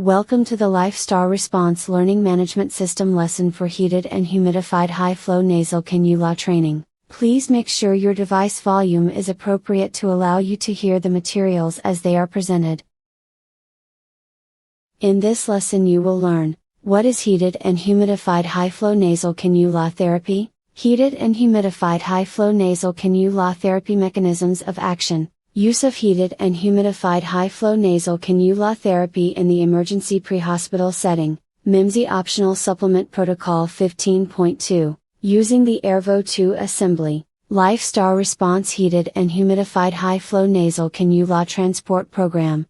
Welcome to the LifeStar Response Learning Management System lesson for heated and humidified high-flow nasal cannula training. Please make sure your device volume is appropriate to allow you to hear the materials as they are presented. In this lesson you will learn, what is heated and humidified high-flow nasal cannula therapy? Heated and humidified high-flow nasal cannula therapy mechanisms of action. Use of heated and humidified high-flow nasal cannula therapy in the emergency pre-hospital setting. MIMSI Optional Supplement Protocol 15.2. Using the Airvo 2 assembly. LifeStar Response Heated and Humidified High-Flow Nasal Cannula Transport Program.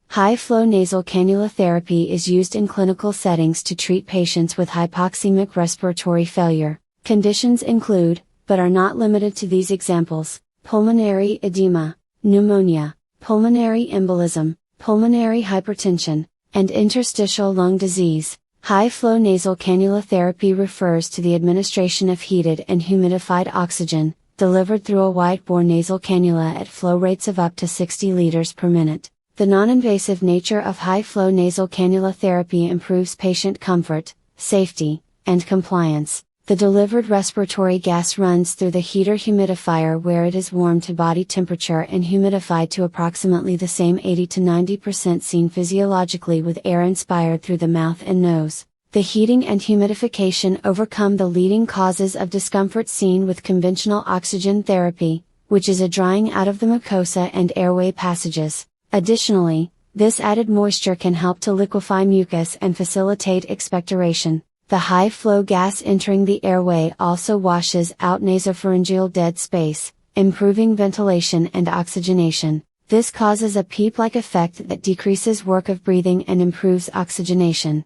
High-flow nasal cannula therapy is used in clinical settings to treat patients with hypoxemic respiratory failure. Conditions include, but are not limited to these examples: pulmonary edema, pneumonia, pulmonary embolism, pulmonary hypertension, and interstitial lung disease. High-flow nasal cannula therapy refers to the administration of heated and humidified oxygen, delivered through a wide-bore nasal cannula at flow rates of up to 60 liters per minute. The non-invasive nature of high-flow nasal cannula therapy improves patient comfort, safety, and compliance. The delivered respiratory gas runs through the heater humidifier where it is warmed to body temperature and humidified to approximately the same 80 to 90% seen physiologically with air inspired through the mouth and nose. The heating and humidification overcome the leading causes of discomfort seen with conventional oxygen therapy, which is a drying out of the mucosa and airway passages. Additionally, this added moisture can help to liquefy mucus and facilitate expectoration. The high-flow gas entering the airway also washes out nasopharyngeal dead space, improving ventilation and oxygenation. This causes a PEEP-like effect that decreases work of breathing and improves oxygenation.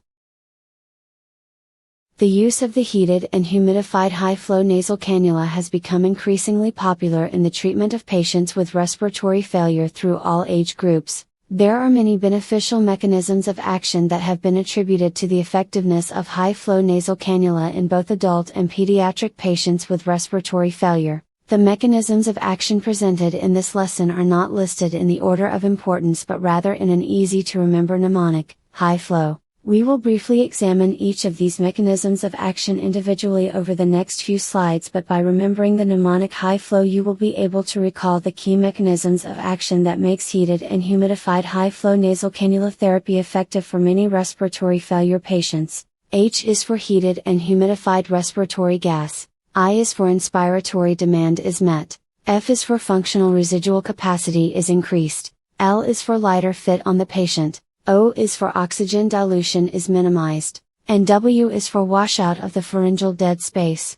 The use of the heated and humidified high-flow nasal cannula has become increasingly popular in the treatment of patients with respiratory failure through all age groups. There are many beneficial mechanisms of action that have been attributed to the effectiveness of high-flow nasal cannula in both adult and pediatric patients with respiratory failure. The mechanisms of action presented in this lesson are not listed in the order of importance but rather in an easy-to-remember mnemonic: high flow. We will briefly examine each of these mechanisms of action individually over the next few slides, but by remembering the mnemonic high flow you will be able to recall the key mechanisms of action that makes heated and humidified high flow nasal cannula therapy effective for many respiratory failure patients. H is for heated and humidified respiratory gas, I is for inspiratory demand is met, F is for functional residual capacity is increased, L is for lighter fit on the patient, O is for oxygen dilution is minimized, and W is for washout of the pharyngeal dead space.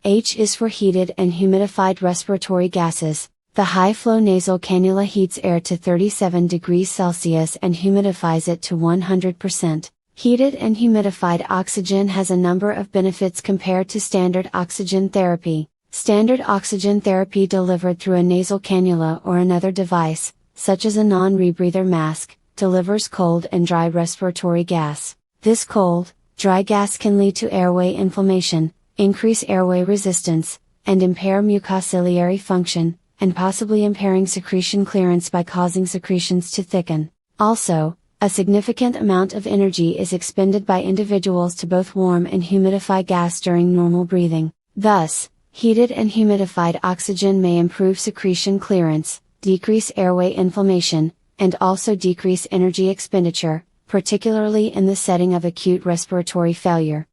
H is for heated and humidified respiratory gases. The high-flow nasal cannula heats air to 37 degrees Celsius and humidifies it to 100%. Heated and humidified oxygen has a number of benefits compared to standard oxygen therapy. Standard oxygen therapy delivered through a nasal cannula or another device, such as a non-rebreather mask, delivers cold and dry respiratory gas. This cold, dry gas can lead to airway inflammation, increase airway resistance, and impair mucociliary function, and possibly impairing secretion clearance by causing secretions to thicken. Also, a significant amount of energy is expended by individuals to both warm and humidify gas during normal breathing. Thus, heated and humidified oxygen may improve secretion clearance, decrease airway inflammation, and also decrease energy expenditure, particularly in the setting of acute respiratory failure.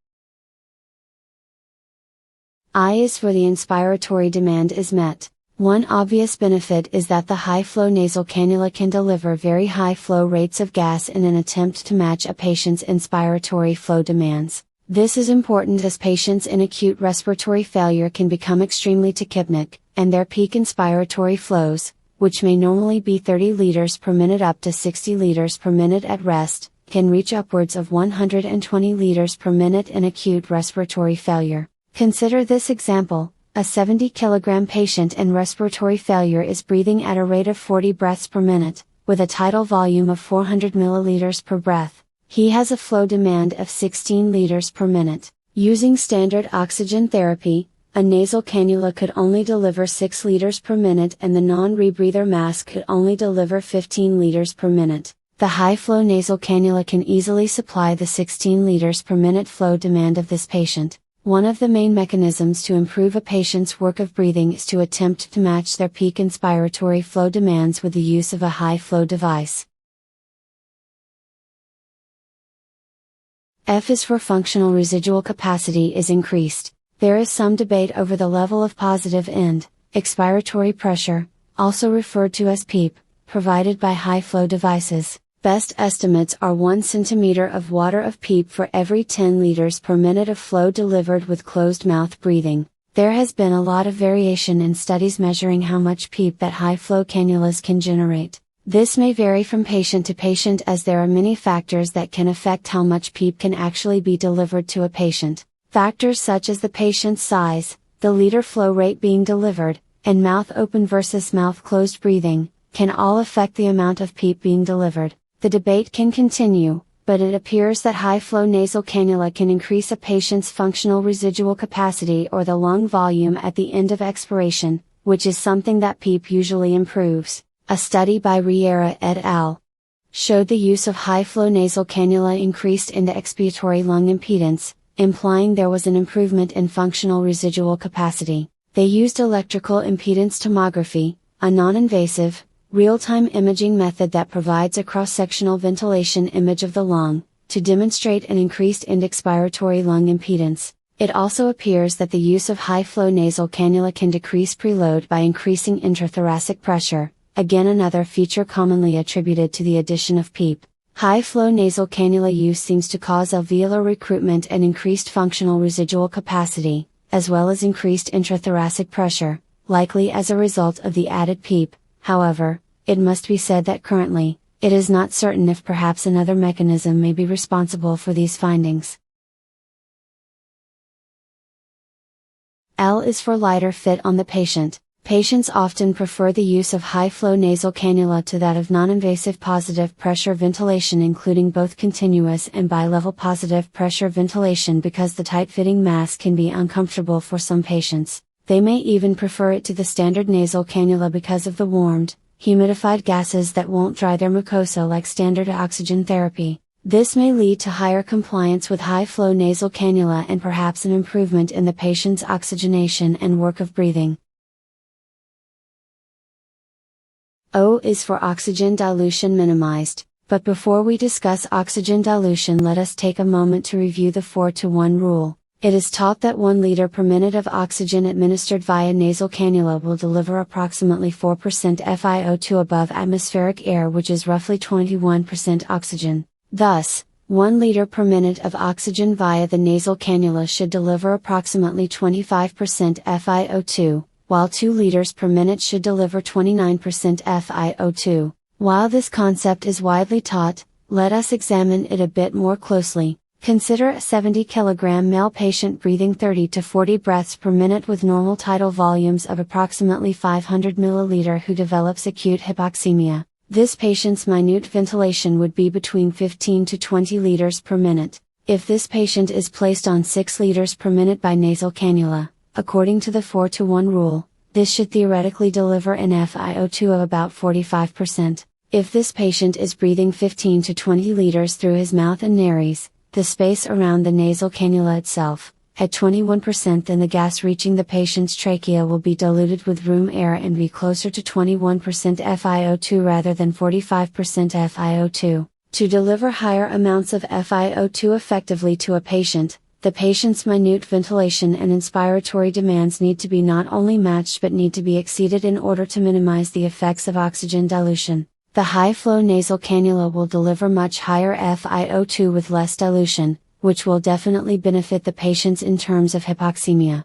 I is for the inspiratory demand is met. One obvious benefit is that the high-flow nasal cannula can deliver very high flow rates of gas in an attempt to match a patient's inspiratory flow demands. This is important as patients in acute respiratory failure can become extremely tachypnic, and their peak inspiratory flows, which may normally be 30 liters per minute up to 60 liters per minute at rest, can reach upwards of 120 liters per minute in acute respiratory failure. Consider this example: a 70 kilogram patient in respiratory failure is breathing at a rate of 40 breaths per minute, with a tidal volume of 400 milliliters per breath. He has a flow demand of 16 liters per minute. Using standard oxygen therapy, a nasal cannula could only deliver 6 liters per minute and the non-rebreather mask could only deliver 15 liters per minute. The high-flow nasal cannula can easily supply the 16 liters per minute flow demand of this patient. One of the main mechanisms to improve a patient's work of breathing is to attempt to match their peak inspiratory flow demands with the use of a high-flow device. F is for functional residual capacity is increased. There is some debate over the level of positive end, expiratory pressure, also referred to as PEEP, provided by high-flow devices. Best estimates are 1 centimeter of water of PEEP for every 10 liters per minute of flow delivered with closed mouth breathing. There has been a lot of variation in studies measuring how much PEEP that high-flow cannulas can generate. This may vary from patient to patient as there are many factors that can affect how much PEEP can actually be delivered to a patient. Factors such as the patient's size, the liter flow rate being delivered, and mouth open versus mouth closed breathing, can all affect the amount of PEEP being delivered. The debate can continue, but it appears that high-flow nasal cannula can increase a patient's functional residual capacity or the lung volume at the end of expiration, which is something that PEEP usually improves. A study by Riera et al. Showed the use of high-flow nasal cannula increased end expiratory lung impedance, implying there was an improvement in functional residual capacity. They used electrical impedance tomography, a non-invasive, real-time imaging method that provides a cross-sectional ventilation image of the lung, to demonstrate an increased end expiratory lung impedance. It also appears that the use of high-flow nasal cannula can decrease preload by increasing intrathoracic pressure, again another feature commonly attributed to the addition of PEEP. High-flow nasal cannula use seems to cause alveolar recruitment and increased functional residual capacity, as well as increased intrathoracic pressure, likely as a result of the added PEEP. However, it must be said that currently, it is not certain if perhaps another mechanism may be responsible for these findings. L is for lighter fit on the patient. Patients often prefer the use of high-flow nasal cannula to that of non-invasive positive pressure ventilation, including both continuous and bilevel positive pressure ventilation, because the tight-fitting mask can be uncomfortable for some patients. They may even prefer it to the standard nasal cannula because of the warmed, humidified gases that won't dry their mucosa like standard oxygen therapy. This may lead to higher compliance with high-flow nasal cannula and perhaps an improvement in the patient's oxygenation and work of breathing. O is for oxygen dilution minimized, but before we discuss oxygen dilution, let us take a moment to review the 4-to-1 rule. It is taught that 1 liter per minute of oxygen administered via nasal cannula will deliver approximately 4% FiO2 above atmospheric air, which is roughly 21% oxygen. Thus, 1 liter per minute of oxygen via the nasal cannula should deliver approximately 25% FiO2, while 2 liters per minute should deliver 29% FiO2. While this concept is widely taught, let us examine it a bit more closely. Consider a 70 kg male patient breathing 30 to 40 breaths per minute with normal tidal volumes of approximately 500 ml who develops acute hypoxemia. This patient's minute ventilation would be between 15 to 20 liters per minute. If this patient is placed on 6 liters per minute by nasal cannula, according to the 4-to-1 rule, this should theoretically deliver an FiO2 of about 45%. If this patient is breathing 15 to 20 liters through his mouth and nares, the space around the nasal cannula itself, at 21%, then the gas reaching the patient's trachea will be diluted with room air and be closer to 21% FiO2 rather than 45% FiO2. To deliver higher amounts of FiO2 effectively to a patient, the patient's minute ventilation and inspiratory demands need to be not only matched but need to be exceeded in order to minimize the effects of oxygen dilution. The high-flow nasal cannula will deliver much higher FiO2 with less dilution, which will definitely benefit the patients in terms of hypoxemia.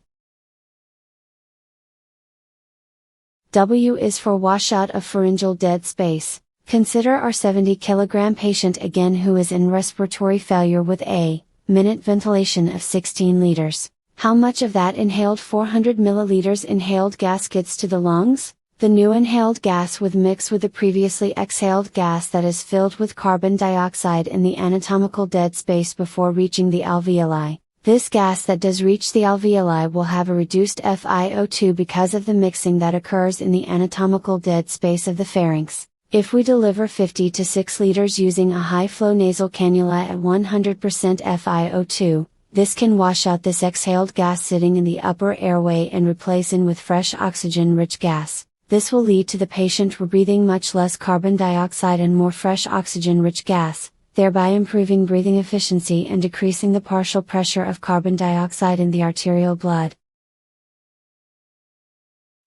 W is for washout of pharyngeal dead space. Consider our 70 kg patient again who is in respiratory failure with a minute ventilation of 16 liters. How much of that inhaled 400 milliliters inhaled gas gets to the lungs? The new inhaled gas would mix with the previously exhaled gas that is filled with carbon dioxide in the anatomical dead space before reaching the alveoli. This gas that does reach the alveoli will have a reduced FiO2 because of the mixing that occurs in the anatomical dead space of the pharynx. If we deliver 50 to 6 liters using a high-flow nasal cannula at 100% FiO2, this can wash out this exhaled gas sitting in the upper airway and replace it with fresh oxygen-rich gas. This will lead to the patient breathing much less carbon dioxide and more fresh oxygen-rich gas, thereby improving breathing efficiency and decreasing the partial pressure of carbon dioxide in the arterial blood.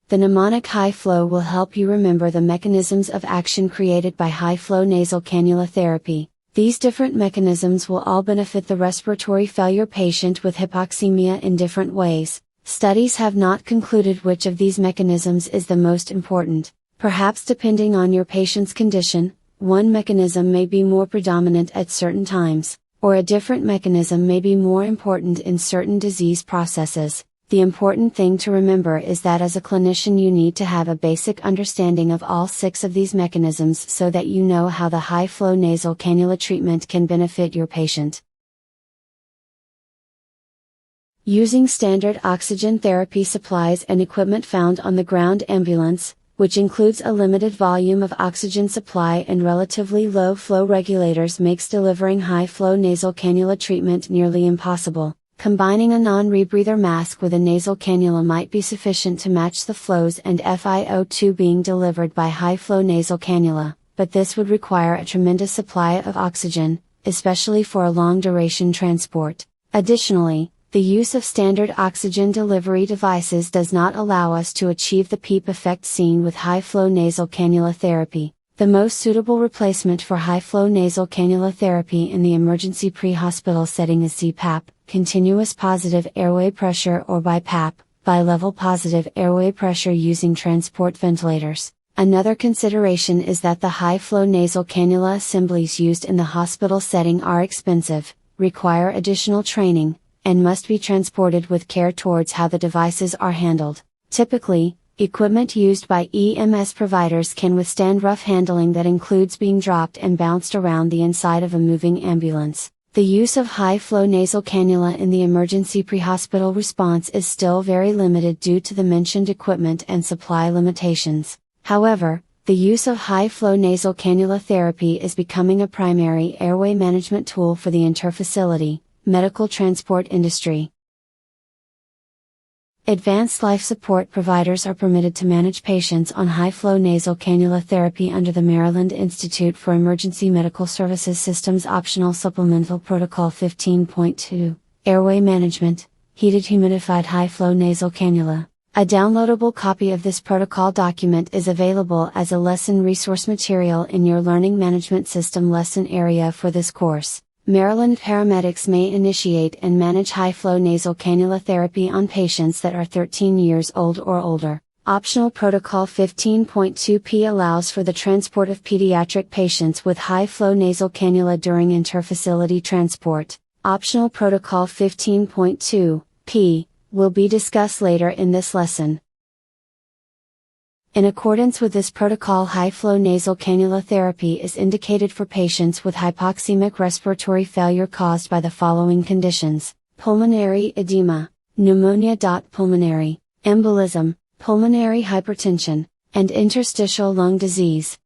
The mnemonic high flow will help you remember the mechanisms of action created by high flow nasal cannula therapy. These different mechanisms will all benefit the respiratory failure patient with hypoxemia in different ways. Studies have not concluded which of these mechanisms is the most important. Perhaps depending on your patient's condition, one mechanism may be more predominant at certain times, or a different mechanism may be more important in certain disease processes. The important thing to remember is that as a clinician you need to have a basic understanding of all 6 of these mechanisms so that you know how the high-flow nasal cannula treatment can benefit your patient. Using standard oxygen therapy supplies and equipment found on the ground ambulance, which includes a limited volume of oxygen supply and relatively low flow regulators, makes delivering high-flow nasal cannula treatment nearly impossible. Combining a non-rebreather mask with a nasal cannula might be sufficient to match the flows and FiO2 being delivered by high-flow nasal cannula, but this would require a tremendous supply of oxygen, especially for a long-duration transport. Additionally, the use of standard oxygen delivery devices does not allow us to achieve the PEEP effect seen with high-flow nasal cannula therapy. The most suitable replacement for high-flow nasal cannula therapy in the emergency pre-hospital setting is CPAP, continuous positive airway pressure, or BiPAP, bi-level positive airway pressure using transport ventilators. Another consideration is that the high-flow nasal cannula assemblies used in the hospital setting are expensive, require additional training, and must be transported with care towards how the devices are handled. Typically, equipment used by EMS providers can withstand rough handling that includes being dropped and bounced around the inside of a moving ambulance. The use of high-flow nasal cannula in the emergency pre-hospital response is still very limited due to the mentioned equipment and supply limitations. However, the use of high-flow nasal cannula therapy is becoming a primary airway management tool for the interfacility medical transport industry. Advanced life support providers are permitted to manage patients on high-flow nasal cannula therapy under the Maryland Institute for Emergency Medical Services Systems Optional Supplemental Protocol 15.2, Airway Management, Heated Humidified High-Flow Nasal Cannula. A downloadable copy of this protocol document is available as a lesson resource material in your Learning Management System lesson area for this course. Maryland paramedics may initiate and manage high-flow nasal cannula therapy on patients that are 13 years old or older. Optional Protocol 15.2p allows for the transport of pediatric patients with high-flow nasal cannula during interfacility transport. Optional Protocol 15.2p will be discussed later in this lesson. In accordance with this protocol, high-flow nasal cannula therapy is indicated for patients with hypoxemic respiratory failure caused by the following conditions: pulmonary edema, pneumonia. Pulmonary embolism, pulmonary hypertension, and interstitial lung disease.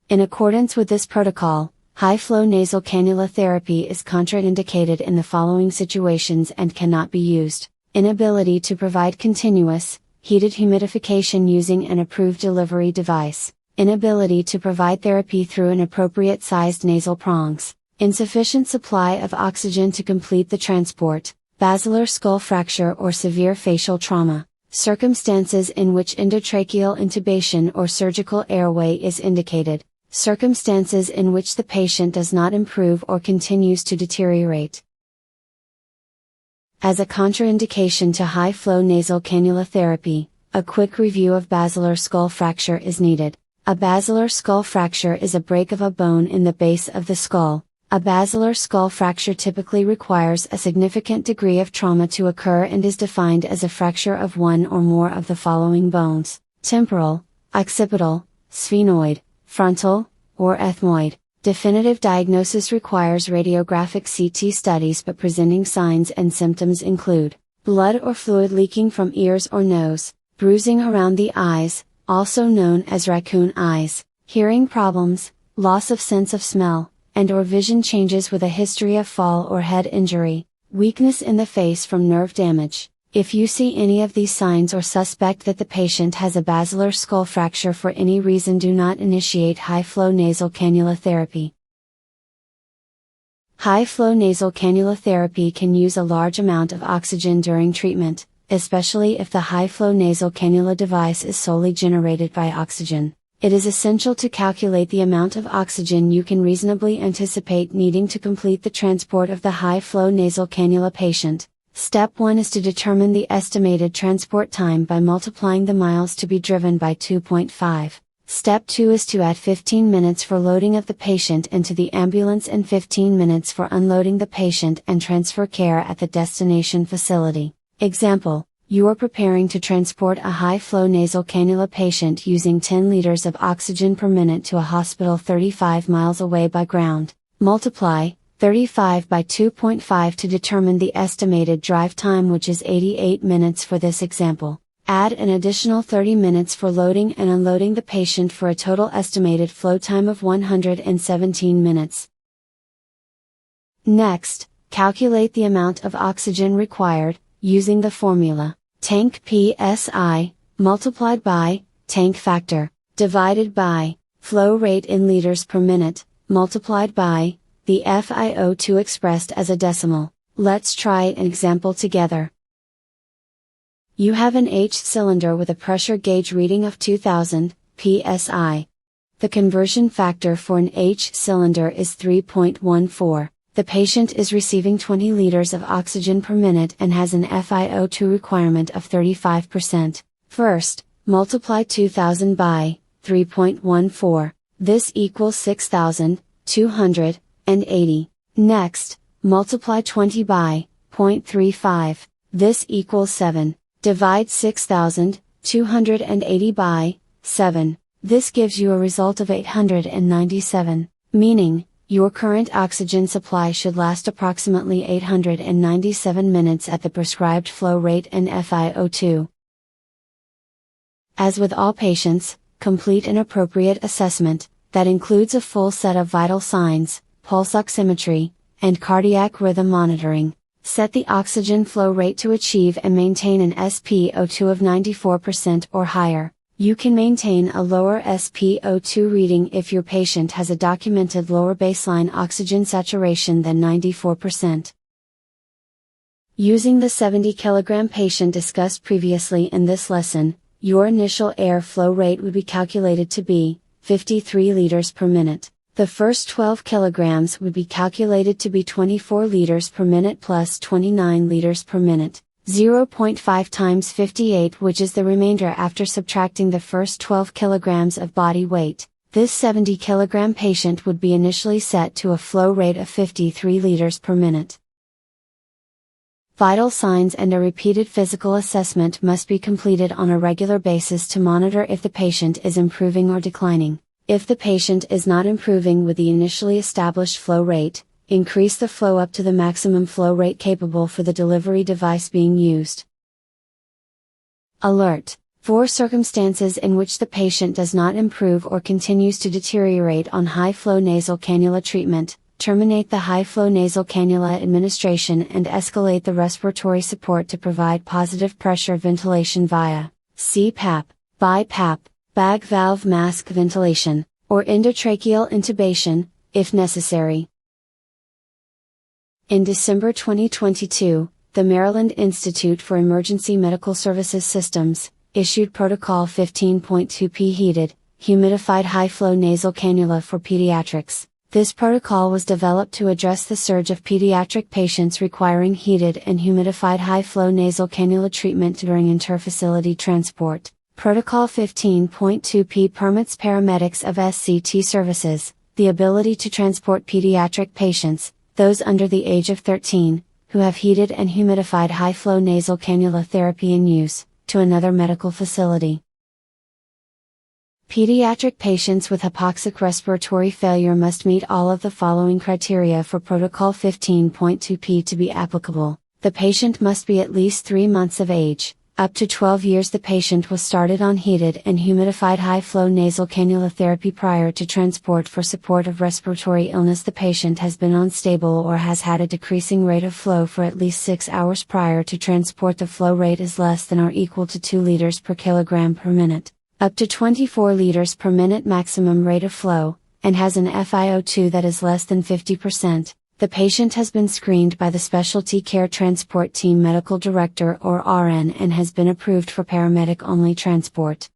In accordance with this protocol, high-flow nasal cannula therapy is contraindicated in the following situations and cannot be used: inability to provide continuous, heated humidification using an approved delivery device, inability to provide therapy through an appropriate sized nasal prongs, insufficient supply of oxygen to complete the transport, basilar skull fracture or severe facial trauma, circumstances in which endotracheal intubation or surgical airway is indicated, circumstances in which the patient does not improve or continues to deteriorate. As a contraindication to high-flow nasal cannula therapy, a quick review of basilar skull fracture is needed. A basilar skull fracture is a break of a bone in the base of the skull. A basilar skull fracture typically requires a significant degree of trauma to occur and is defined as a fracture of one or more of the following bones: temporal, occipital, sphenoid, frontal, or ethmoid. Definitive diagnosis requires radiographic CT studies, but presenting signs and symptoms include blood or fluid leaking from ears or nose, bruising around the eyes, also known as raccoon eyes, hearing problems, loss of sense of smell, and/or vision changes with a history of fall or head injury, weakness in the face from nerve damage. If you see any of these signs or suspect that the patient has a basilar skull fracture for any reason, do not initiate high-flow nasal cannula therapy. High-flow nasal cannula therapy can use a large amount of oxygen during treatment, especially if the high-flow nasal cannula device is solely generated by oxygen. It is essential to calculate the amount of oxygen you can reasonably anticipate needing to complete the transport of the high-flow nasal cannula patient. Step 1 is to determine the estimated transport time by multiplying the miles to be driven by 2.5. Step 2 is to add 15 minutes for loading of the patient into the ambulance and 15 minutes for unloading the patient and transfer care at the destination facility. Example: you are preparing to transport a high-flow nasal cannula patient using 10 liters of oxygen per minute to a hospital 35 miles away by ground. Multiply 35 by 2.5 to determine the estimated drive time, which is 88 minutes for this example. Add an additional 30 minutes for loading and unloading the patient for a total estimated flow time of 117 minutes. Next, calculate the amount of oxygen required, using the formula, tank PSI, multiplied by, tank factor, divided by, flow rate in liters per minute, multiplied by, the FiO2 expressed as a decimal. Let's try an example together. You have an H cylinder with a pressure gauge reading of 2000 psi. The conversion factor for an H cylinder is 3.14. The patient is receiving 20 liters of oxygen per minute and has an FiO2 requirement of 35%. First, multiply 2000 by 3.14. This equals 6,280. Next, multiply 20 by 0.35. This equals 7. Divide 6,280 by 7. This gives you a result of 897, meaning, your current oxygen supply should last approximately 897 minutes at the prescribed flow rate and FiO2. As with all patients, complete an appropriate assessment, that includes a full set of vital signs, pulse oximetry, and cardiac rhythm monitoring. Set the oxygen flow rate to achieve and maintain an SpO2 of 94% or higher. You can maintain a lower SpO2 reading if your patient has a documented lower baseline oxygen saturation than 94%. Using the 70 kg patient discussed previously in this lesson, your initial air flow rate would be calculated to be 53 liters per minute. The first 12 kilograms would be calculated to be 24 liters per minute plus 29 liters per minute, 0.5 times 58, which is the remainder after subtracting the first 12 kilograms of body weight. This 70 kilogram patient would be initially set to a flow rate of 53 liters per minute. Vital signs and a repeated physical assessment must be completed on a regular basis to monitor if the patient is improving or declining. If the patient is not improving with the initially established flow rate, increase the flow up to the maximum flow rate capable for the delivery device being used. Alert! For circumstances in which the patient does not improve or continues to deteriorate on high-flow nasal cannula treatment, terminate the high-flow nasal cannula administration and escalate the respiratory support to provide positive pressure ventilation via CPAP, BiPAP, bag valve mask ventilation, or endotracheal intubation, if necessary. In December 2022, the Maryland Institute for Emergency Medical Services Systems issued Protocol 15.2P Heated, Humidified High-Flow Nasal Cannula for Pediatrics. This protocol was developed to address the surge of pediatric patients requiring heated and humidified high-flow nasal cannula treatment during interfacility transport. Protocol 15.2P permits paramedics of SCT services the ability to transport pediatric patients, those under the age of 13, who have heated and humidified high-flow nasal cannula therapy in use, to another medical facility. Pediatric patients with hypoxic respiratory failure must meet all of the following criteria for Protocol 15.2p to be applicable. The patient must be at least 3 months of age. Up to 12 years the patient was started on heated and humidified high-flow nasal cannula therapy prior to transport for support of respiratory illness. The patient has been unstable or has had a decreasing rate of flow for at least 6 hours prior to transport. The flow rate is less than or equal to 2 liters per kilogram per minute, up to 24 liters per minute maximum rate of flow, and has an FiO2 that is less than 50%. The patient has been screened by the Specialty Care Transport Team Medical Director or RN and has been approved for paramedic-only transport.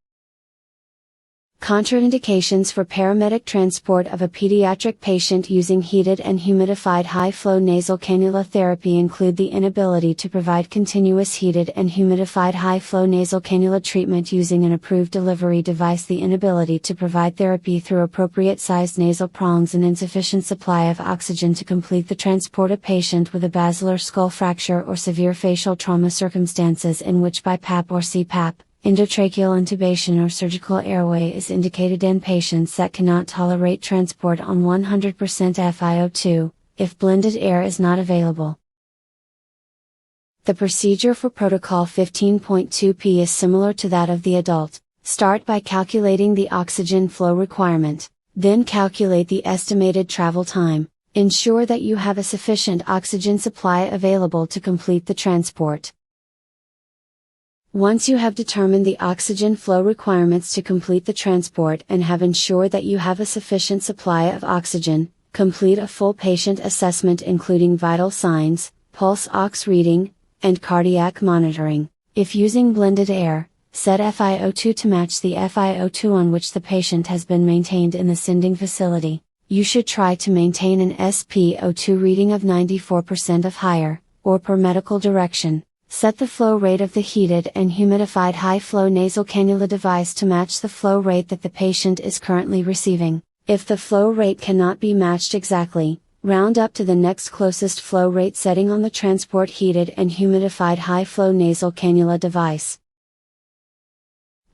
Contraindications for paramedic transport of a pediatric patient using heated and humidified high-flow nasal cannula therapy include the inability to provide continuous heated and humidified high-flow nasal cannula treatment using an approved delivery device, the inability to provide therapy through appropriate sized nasal prongs, and insufficient supply of oxygen to complete the transport. A patient with a basilar skull fracture or severe facial trauma, circumstances in which BiPAP or CPAP, endotracheal intubation or surgical airway is indicated, and patients that cannot tolerate transport on 100% FiO2, if blended air is not available. The procedure for Protocol 15.2p is similar to that of the adult. Start by calculating the oxygen flow requirement, then calculate the estimated travel time. Ensure that you have a sufficient oxygen supply available to complete the transport. Once you have determined the oxygen flow requirements to complete the transport and have ensured that you have a sufficient supply of oxygen, complete a full patient assessment including vital signs, pulse ox reading, and cardiac monitoring. If using blended air, set FiO2 to match the FiO2 on which the patient has been maintained in the sending facility. You should try to maintain an SpO2 reading of 94% of higher, or per medical direction. Set the flow rate of the heated and humidified high-flow nasal cannula device to match the flow rate that the patient is currently receiving. If the flow rate cannot be matched exactly, round up to the next closest flow rate setting on the transport heated and humidified high-flow nasal cannula device.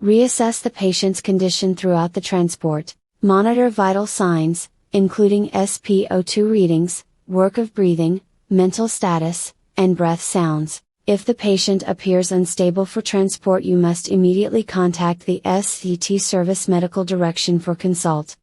Reassess the patient's condition throughout the transport. Monitor vital signs, including SpO2 readings, work of breathing, mental status, and breath sounds. If the patient appears unstable for transport, you must immediately contact the SCT service medical direction for consult.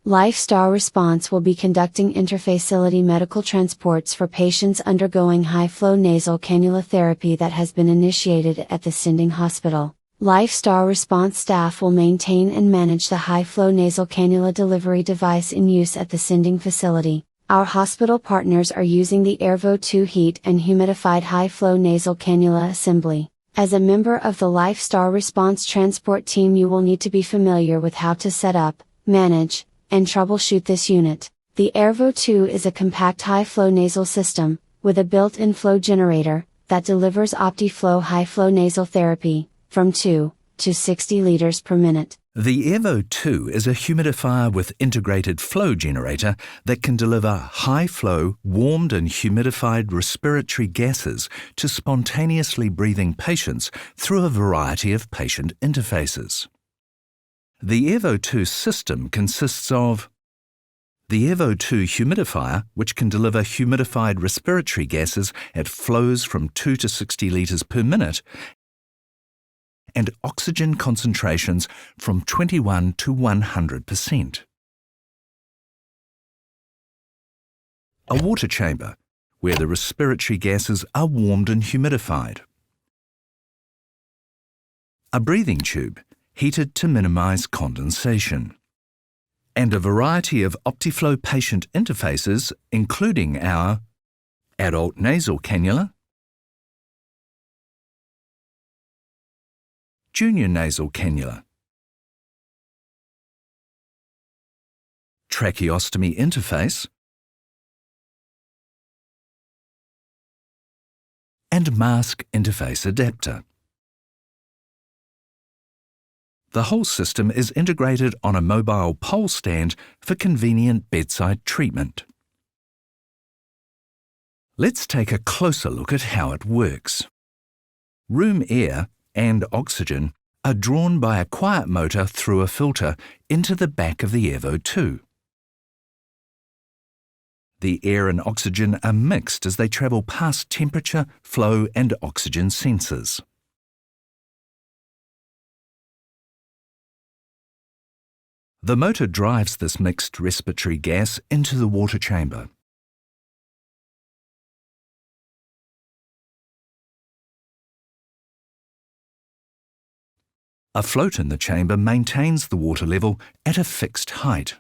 LifeStar Response will be conducting interfacility medical transports for patients undergoing high-flow nasal cannula therapy that has been initiated at the sending hospital. LifeStar Response staff will maintain and manage the high-flow nasal cannula delivery device in use at the sending facility. Our hospital partners are using the Airvo 2 heat and humidified high-flow nasal cannula assembly. As a member of the LifeStar Response transport team, you will need to be familiar with how to set up, manage, and troubleshoot this unit. The Airvo 2 is a compact high-flow nasal system, with a built-in flow generator, that delivers OptiFlow high-flow nasal therapy, from 2 to 60 liters per minute. The Airvo 2 is a humidifier with integrated flow generator that can deliver high-flow, warmed and humidified respiratory gases to spontaneously breathing patients through a variety of patient interfaces. The Airvo 2 system consists of the Airvo 2 humidifier, which can deliver humidified respiratory gases at flows from 2 to 60 liters per minute, and oxygen concentrations from 21 to 100%. A water chamber, where the respiratory gases are warmed and humidified. A breathing tube, heated to minimize condensation. And a variety of OptiFlow patient interfaces, including our adult nasal cannula, junior nasal cannula, tracheostomy interface, and mask interface adapter. The whole system is integrated on a mobile pole stand for convenient bedside treatment. Let's take a closer look at how it works. Room air and oxygen are drawn by a quiet motor through a filter into the back of the Evo 2. The air and oxygen are mixed as they travel past temperature, flow and oxygen sensors. The motor drives this mixed respiratory gas into the water chamber. A float in the chamber maintains the water level at a fixed height.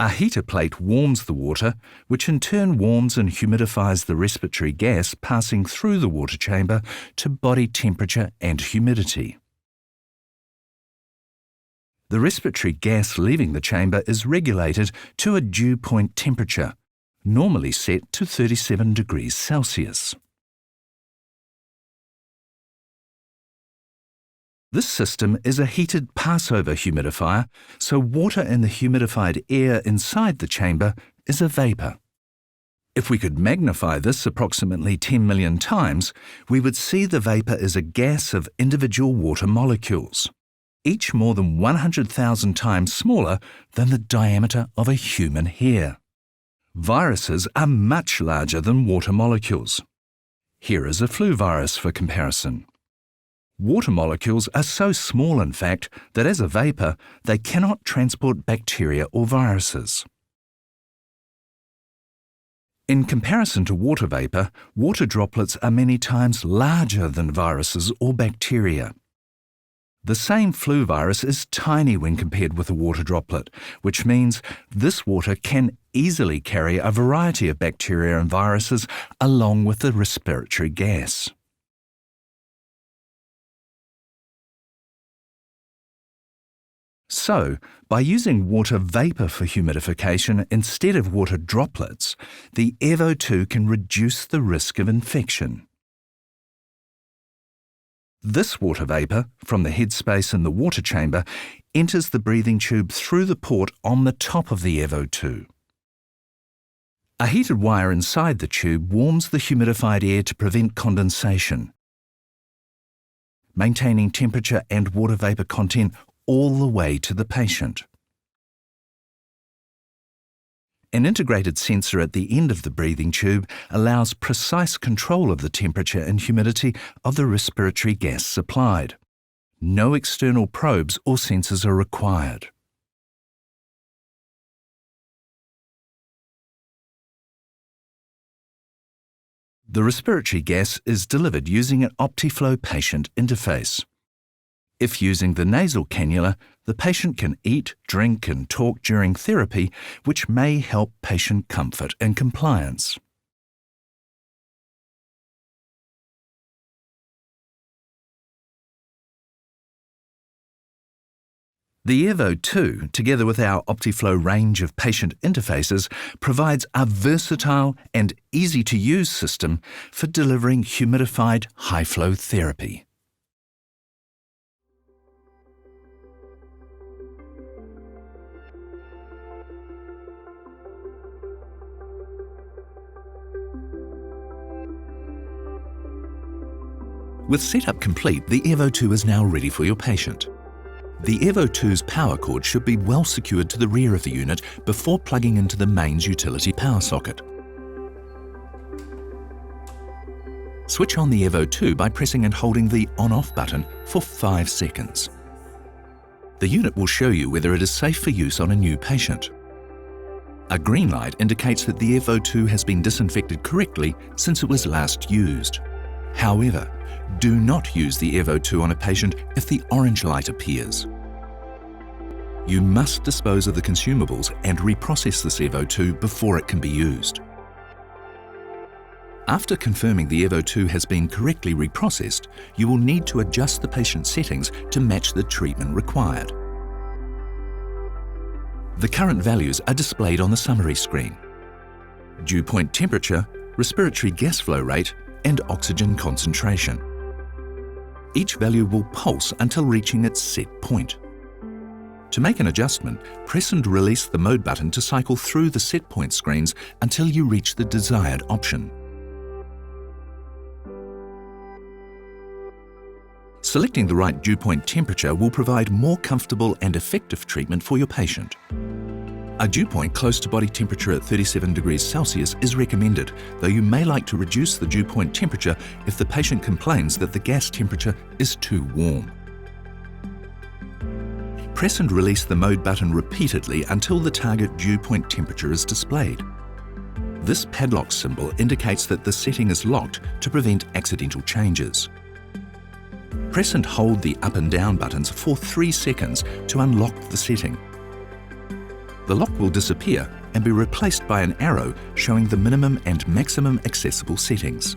A heater plate warms the water, which in turn warms and humidifies the respiratory gas passing through the water chamber to body temperature and humidity. The respiratory gas leaving the chamber is regulated to a dew point temperature, normally set to 37 degrees Celsius. This system is a heated passover humidifier, so water in the humidified air inside the chamber is a vapour. If we could magnify this approximately 10 million times, we would see the vapour is a gas of individual water molecules, each more than 100,000 times smaller than the diameter of a human hair. Viruses are much larger than water molecules. Here is a flu virus for comparison. Water molecules are so small, in fact, that as a vapour, they cannot transport bacteria or viruses. In comparison to water vapour, water droplets are many times larger than viruses or bacteria. The same flu virus is tiny when compared with a water droplet, which means this water can easily carry a variety of bacteria and viruses along with the respiratory gas. So, by using water vapour for humidification instead of water droplets, the Evo 2 can reduce the risk of infection. This water vapour, from the headspace in the water chamber, enters the breathing tube through the port on the top of the Evo 2. A heated wire inside the tube warms the humidified air to prevent condensation, maintaining temperature and water vapour content all the way to the patient. An integrated sensor at the end of the breathing tube allows precise control of the temperature and humidity of the respiratory gas supplied. No external probes or sensors are required. The respiratory gas is delivered using an OptiFlow patient interface. If using the nasal cannula, the patient can eat, drink and talk during therapy, which may help patient comfort and compliance. The Evo 2, together with our OptiFlow range of patient interfaces, provides a versatile and easy-to-use system for delivering humidified high-flow therapy. With setup complete, the Evo 2 is now ready for your patient. The Evo 2's power cord should be well secured to the rear of the unit before plugging into the mains utility power socket. Switch on the Evo 2 by pressing and holding the on-off button for 5 seconds. The unit will show you whether it is safe for use on a new patient. A green light indicates that the Evo 2 has been disinfected correctly since it was last used. However, do not use the Evo 2 on a patient if the orange light appears. You must dispose of the consumables and reprocess this Evo 2 before it can be used. After confirming the Evo 2 has been correctly reprocessed, you will need to adjust the patient's settings to match the treatment required. The current values are displayed on the summary screen: dew point temperature, respiratory gas flow rate, and oxygen concentration. Each value will pulse until reaching its set point. To make an adjustment, press and release the mode button to cycle through the set point screens until you reach the desired option. Selecting the right dew point temperature will provide more comfortable and effective treatment for your patient. A dew point close to body temperature at 37 degrees Celsius is recommended, though you may like to reduce the dew point temperature if the patient complains that the gas temperature is too warm. Press and release the mode button repeatedly until the target dew point temperature is displayed. This padlock symbol indicates that the setting is locked to prevent accidental changes. Press and hold the up and down buttons for 3 seconds to unlock the setting. The lock will disappear and be replaced by an arrow showing the minimum and maximum accessible settings.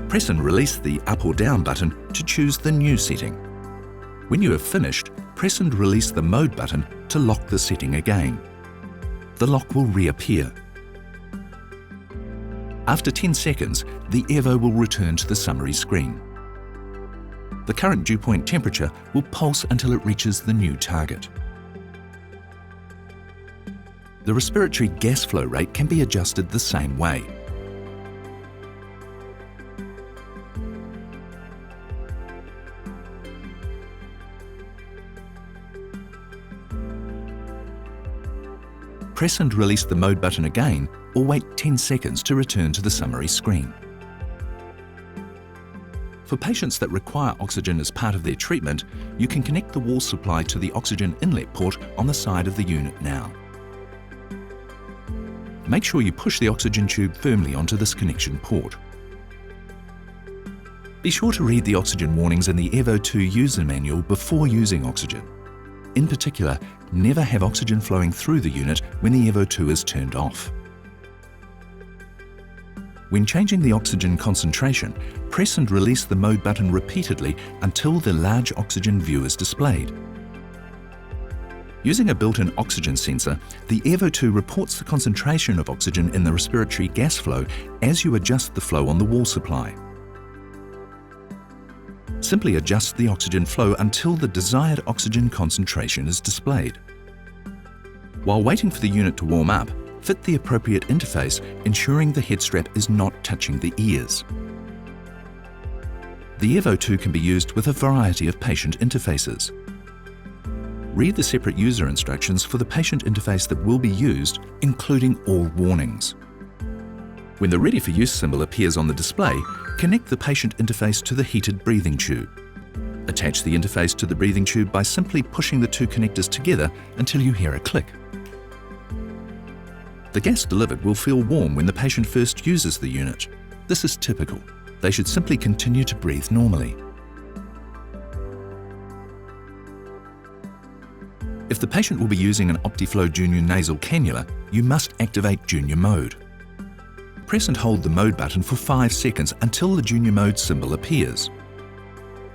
Press and release the up or down button to choose the new setting. When you have finished, press and release the mode button to lock the setting again. The lock will reappear. After 10 seconds, the Evo will return to the summary screen. The current dew point temperature will pulse until it reaches the new target. The respiratory gas flow rate can be adjusted the same way. Press and release the mode button again, or wait 10 seconds to return to the summary screen. For patients that require oxygen as part of their treatment, you can connect the wall supply to the oxygen inlet port on the side of the unit now. Make sure you push the oxygen tube firmly onto this connection port. Be sure to read the oxygen warnings in the Evo 2 user manual before using oxygen. In particular, never have oxygen flowing through the unit when the Evo 2 is turned off. When changing the oxygen concentration, press and release the mode button repeatedly until the large oxygen view is displayed. Using a built-in oxygen sensor, the Evo 2 reports the concentration of oxygen in the respiratory gas flow as you adjust the flow on the wall supply. Simply adjust the oxygen flow until the desired oxygen concentration is displayed. While waiting for the unit to warm up, fit the appropriate interface, ensuring the head strap is not touching the ears. The Evo 2 can be used with a variety of patient interfaces. Read the separate user instructions for the patient interface that will be used, including all warnings. When the Ready for Use symbol appears on the display, connect the patient interface to the heated breathing tube. Attach the interface to the breathing tube by simply pushing the 2 connectors together until you hear a click. The gas delivered will feel warm when the patient first uses the unit. This is typical. They should simply continue to breathe normally. If the patient will be using an OptiFlow Junior nasal cannula, you must activate Junior mode. Press and hold the mode button for 5 seconds until the Junior mode symbol appears.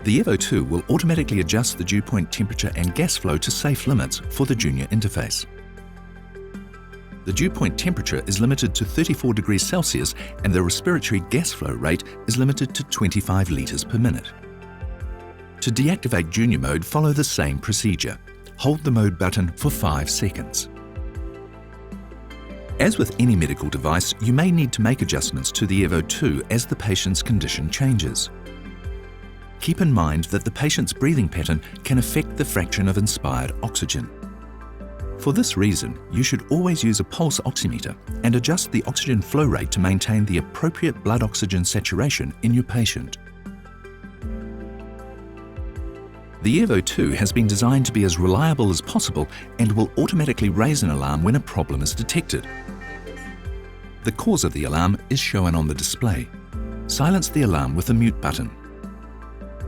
The Evo 2 will automatically adjust the dew point temperature and gas flow to safe limits for the Junior interface. The dew point temperature is limited to 34 degrees Celsius and the respiratory gas flow rate is limited to 25 litres per minute. To deactivate Junior mode, follow the same procedure. Hold the mode button for 5 seconds. As with any medical device, you may need to make adjustments to the Evo 2 as the patient's condition changes. Keep in mind that the patient's breathing pattern can affect the fraction of inspired oxygen. For this reason, you should always use a pulse oximeter and adjust the oxygen flow rate to maintain the appropriate blood oxygen saturation in your patient. The Evo 2 has been designed to be as reliable as possible and will automatically raise an alarm when a problem is detected. The cause of the alarm is shown on the display. Silence the alarm with the mute button.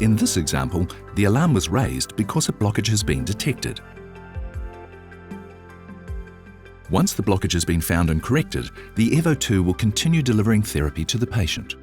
In this example, the alarm was raised because a blockage has been detected. Once the blockage has been found and corrected, the Evo 2 will continue delivering therapy to the patient.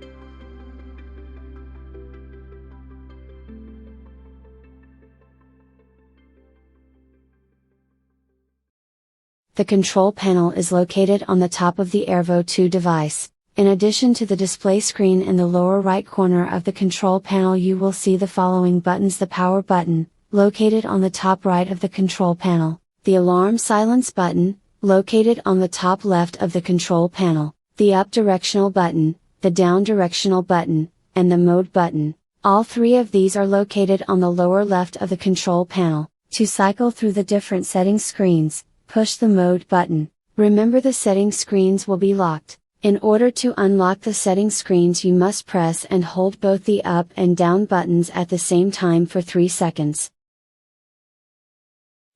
The control panel is located on the top of the Evo 2 device. In addition to the display screen in the lower right corner of the control panel, you will see the following buttons: the power button, located on the top right of the control panel, the alarm silence button, located on the top left of the control panel, the up directional button, the down directional button, and the mode button, All three of these are located on the lower left of the control panel. To cycle through the different settings screens, push the mode button. Remember the settings screens will be locked. In order to unlock the settings screens you must press and hold both the up and down buttons at the same time for 3 seconds.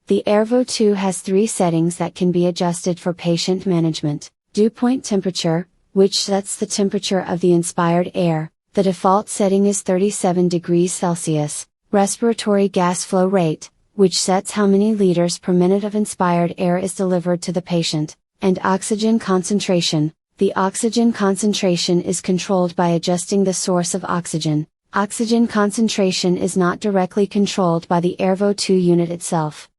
The Airvo 2 has 3 settings that can be adjusted for patient management. Dew point temperature, which sets the temperature of the inspired air. The default setting is 37 degrees Celsius. Respiratory gas flow rate, which sets how many liters per minute of inspired air is delivered to the patient. And oxygen concentration. The oxygen concentration is controlled by adjusting the source of oxygen. Oxygen concentration is not directly controlled by the Airvo 2 unit itself.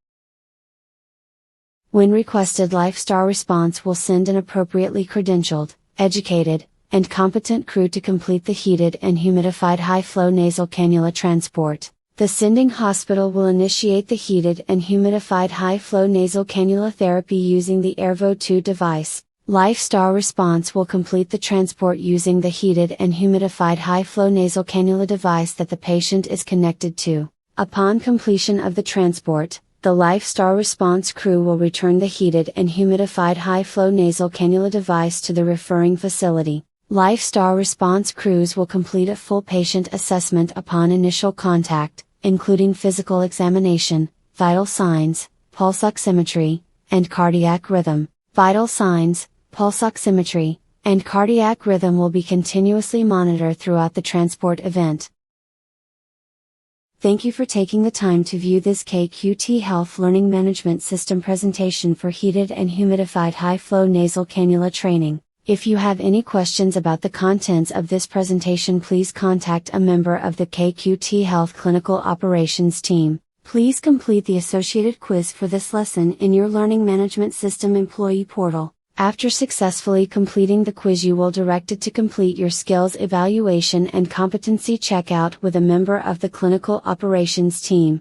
When requested, LifeStar Response will send an appropriately credentialed, educated, and competent crew to complete the heated and humidified high-flow nasal cannula transport. The sending hospital will initiate the heated and humidified high-flow nasal cannula therapy using the Airvo 2 device. LifeStar Response will complete the transport using the heated and humidified high-flow nasal cannula device that the patient is connected to. Upon completion of the transport, the LifeStar Response crew will return the heated and humidified high-flow nasal cannula device to the referring facility. LifeStar Response crews will complete a full patient assessment upon initial contact, including physical examination, vital signs, pulse oximetry, and cardiac rhythm. Vital signs, pulse oximetry, and cardiac rhythm will be continuously monitored throughout the transport event. Thank you for taking the time to view this KQT Health Learning Management System presentation for heated and humidified high-flow nasal cannula training. If you have any questions about the contents of this presentation, please contact a member of the KQT Health Clinical Operations team. Please complete the associated quiz for this lesson in your Learning Management System employee portal. After successfully completing the quiz, you will be directed to complete your skills evaluation and competency checkout with a member of the Clinical Operations team.